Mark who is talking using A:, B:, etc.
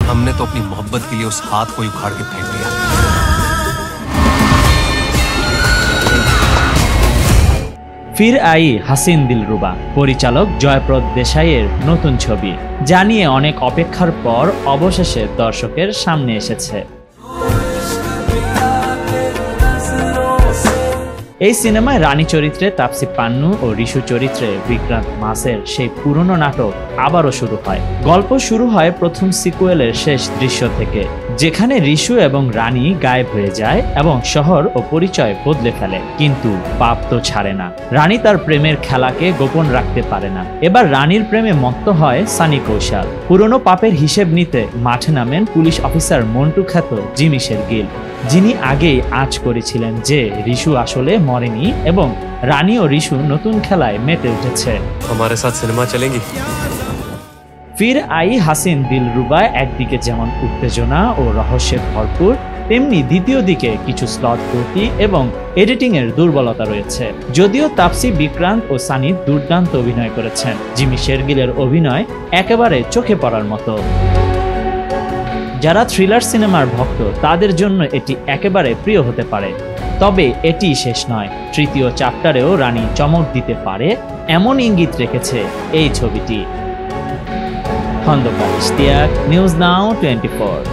A: हमने तो अपनी मोहब्बत के लिए उस हाथ को उखाड़ के फेंक दिया।
B: फिर आई হাসিন দিলরুবা পরিচালক জয়প্রদ দেশাইয়ের নতুন ছবি, যা নিয়ে অনেক অপেক্ষার পর অবশেষে দর্শকের সামনে এসেছে। এই সিনেমায় রানী চরিত্রে তাপসী পান্নু ও রিশু চরিত্রে বিক্রান্ত মাসের সেই পুরনো নাটক আবারও শুরু হয়। গল্প শুরু হয় প্রথম সিকুয়েলের শেষ দৃশ্য থেকে, যেখানে রিশু এবং রানী গায়েব হয়ে যায় এবং শহর ও পরিচয় বদলে ফেলে। কিন্তু পাপ তো ছাড়ে না, রানী তার প্রেমের খেলাকে গোপন রাখতে পারে না। এবার রানীর প্রেমে মত্ত হয় সানি কৌশল। পুরনো পাপের হিসেব নিতে মাঠে নামেন পুলিশ অফিসার মন্টু খ্যাত জিমি শেরগিল, যিনি আগেই আঁচ করেছিলেন যে রিশু আসলে মরেনি এবং রানী ও রিশু নতুন খেলায় মেতে উঠেছে।
A: हमारे साथ सिनेमा चलेंगी?
B: ফির আই হাসিন দিলরুবা একদিকে যেমন উত্তেজনা ও রহস্যে ভরপুর, তেমনি দ্বিতীয় দিকে কিছু স্লট ত্রুটি এবং এডিটিং এর দুর্বলতা রয়েছে। যদিও তাপসী, বিক্রান্ত ও সানি দুর্দান্ত অভিনয় করেছেন, জিমি শেরগিলের অভিনয় একেবারে চোখে পড়ার মতো। যারা থ্রিলার সিনেমার ভক্ত তাদের জন্য এটি একেবারে প্রিয় হতে পারে। তবে এটি শেষ নয়, তৃতীয় চ্যাপ্টারেও রানী চমক দিতে পারে এমন ইঙ্গিত রেখেছে এই ছবিটি। Khandakar Ishtiaq, news now 24।